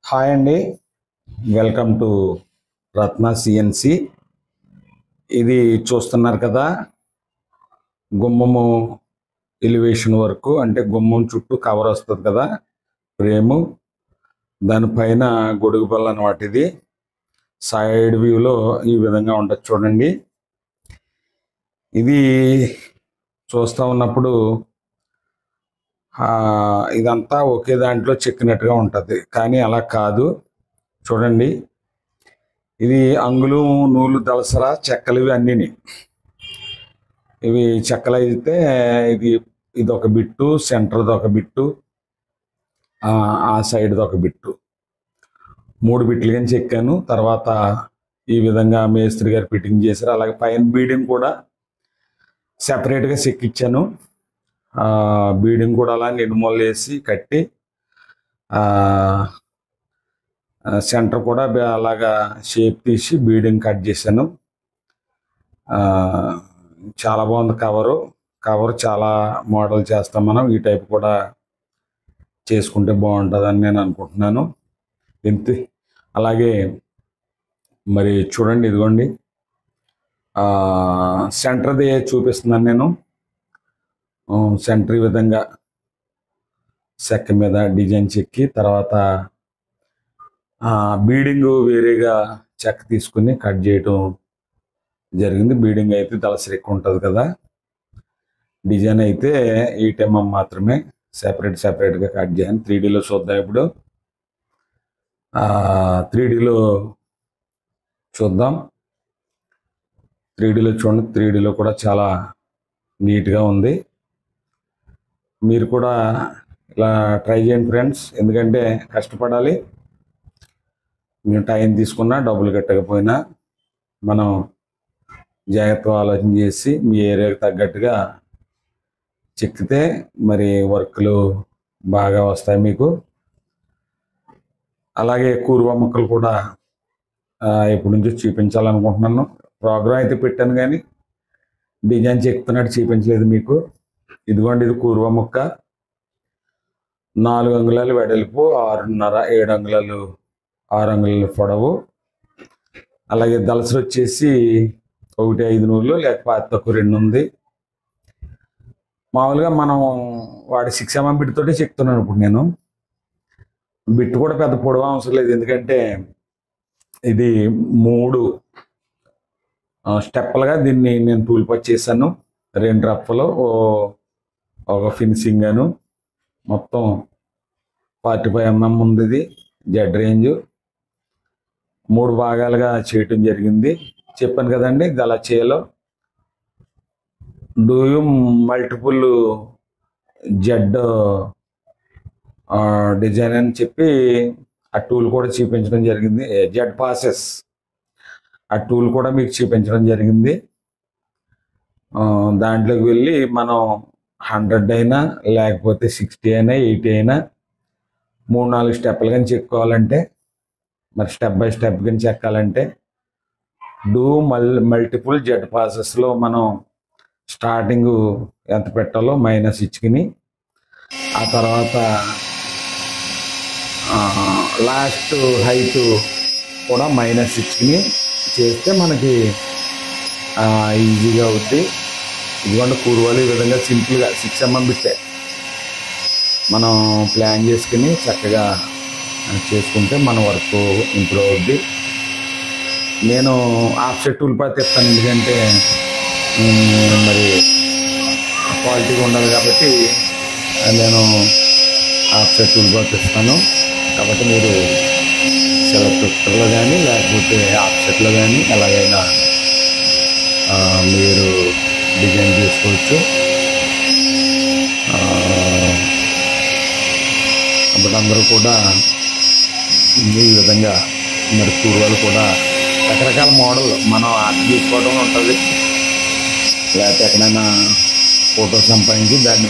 Hi అండి, welcome to Ratna CNC. ఇది చూస్తున్నారు కదా, గుమ్మము ఎలివేషన్ వరకు, అంటే గుమ్మం చుట్టూ కవర్ వస్తుంది కదా ఫ్రేము, దానిపైన గొడుగు బల్ల అనమాట. ఇది సైడ్ వ్యూలో ఈ విధంగా ఉంటుంది చూడండి. ఇది చూస్తూ ఉన్నప్పుడు ఇదంతా ఒకే దాంట్లో చెక్కినట్టుగా ఉంటుంది, కానీ అలా కాదు. చూడండి, ఇది అంగులు, నూలు, దళసర, చెక్కలు, ఇవి అన్నీ. ఇవి చెక్కలు అయితే ఇది ఒక బిట్టు, సెంటర్ది ఒక బిట్టు, ఆ సైడ్ది ఒక బిట్టు, 3 బిట్లు కానీ చెక్కాను. తర్వాత ఈ విధంగా మేస్త్రి గారు ఫిట్టింగ్ చేశారు. అలాగే పైన బీడింగ్ కూడా సెపరేట్గా చెక్కిచ్చాను. బీడింగ్ కూడా అలా నిడుమూలలు వేసి కట్టి, సెంటర్ కూడా అలాగా షేప్ తీసి బీడింగ్ కట్ చేశాను. చాలా బాగుంది కవర్ చాలా మోడల్ చేస్తాం మనం. ఈ టైప్ కూడా చేసుకుంటే బాగుంటుందని నేను అనుకుంటున్నాను. ఇంతే. అలాగే మరి చూడండి, ఇదిగోండి సెంటర్ది చూపిస్తున్నాను నేను. సెంటర్ ఈ విధంగా చెక్క మీద డిజైన్ చెక్కి, తర్వాత బీడింగ్ వేరేగా చెక్క తీసుకుని కట్ చేయటం జరిగింది. బీడింగ్ అయితే దళసరి ఎక్కువ ఉంటుంది కదా, డిజైన్ అయితే 8 mm మాత్రమే సెపరేట్గా కట్ చేయాలి. 3Dలో చూద్దాం ఇప్పుడు. 3Dలో చూద్దాం. 3Dలో చూడండి, 3Dలో కూడా చాలా నీట్గా ఉంది. మీరు కూడా ఇలా ట్రై చేయండి ఫ్రెండ్స్, ఎందుకంటే కష్టపడాలి. మేము టైం తీసుకున్నా, డబ్బులు కట్టకపోయినా మనం జాగ్రత్తగా ఆలోచన చేసి మీ ఏరియాకి తగ్గట్టుగా చెక్కితే మరి వర్క్లు బాగా వస్తాయి మీకు. అలాగే కూరువ ముక్కలు కూడా ఎప్పటి నుంచో చూపించాలనుకుంటున్నాను. ప్రోగ్రామ్ అయితే పెట్టాను, కానీ డిజైన్ చెక్కుతున్నట్టు చూపించలేదు మీకు. ఇదిగోండి, ఇది కూరువ ముక్క, 4 అంగుళాలు వెడల్పు, 6.5 7 అంగుళాలు 6 అంగుళాలు పొడవు. అలాగే దళసరి వచ్చేసి 1.5 నూలు, లేకపోతే తక్కువ 2 ఉంది. మామూలుగా మనం వాడి 6 mm బిట్ తోటి చెప్తున్నాను ఇప్పుడు నేను. బిట్ కూడా పెద్ద పొడవు అవసరం లేదు, ఎందుకంటే ఇది 3 స్టెప్పులుగా దీన్ని నేను టూల్ పచ్ చేశాను. 2 రఫ్లు, ఒక ఫినిషింగ్ అను, మొత్తం 45 mm ఉంది. ఇది జెడ్ రేంజ్ 3 భాగాలుగా చేయటం జరిగింది. చెప్పాను కదండి, ఇది అలా చేయాలో. Do you multiple Z design అని చెప్పి ఆ టూల్ కూడా చూపించడం జరిగింది. జెడ్ పాసెస్ ఆ టూల్ కూడా మీకు చూపించడం జరిగింది. దాంట్లోకి వెళ్ళి మనం 100 అయినా, లేకపోతే 60 అయినా, 80 అయినా 3-4 స్టెప్పులు కానీ చెప్పుకోవాలంటే, మరి స్టెప్ బై స్టెప్ కానీ చెక్కాలంటే డూ మల్టిపుల్ జెడ్ పాసెస్లో మనం స్టార్టింగ్ ఎంత పెట్టాలో మైనస్ ఇచ్చుకుని, ఆ తర్వాత లాస్ట్ హైట్ కూడా మైనస్ ఇచ్చుకుని చేస్తే మనకి ఈజీగా అవుద్ది. ఇదిగోండి కూరువాలు ఈ విధంగా సింపుల్గా 6 mm బిట్టే మనం ప్లాన్ చేసుకుని చక్కగా చేసుకుంటే మన వర్క్ ఇంప్రూవ్ అవుద్ది. నేను ఆఫ్సెట్ టూల్ పాత్ ఇస్తాను, ఎందుకంటే మరి క్వాలిటీగా ఉండాలి కాబట్టి నేను ఆఫ్సెట్ టూల్ పాత్ ఇస్తాను. కాబట్టి మీరు సెలెక్టర్లో కానీ, లేకపోతే ఆఫ్సెట్లో కానీ ఎలాగైనా మీరు డిజైన్ చేసుకోవచ్చు. అప్పుడు అందరూ కూడా ఈ విధంగా మరి కూరలు కూడా రకరకాల మోడల్ మనం ఆర్ట్ తీసుకోవడం ఉంటుంది, లేకపోతే ఎక్కడైనా ఫోటో సంపాదించి దాన్ని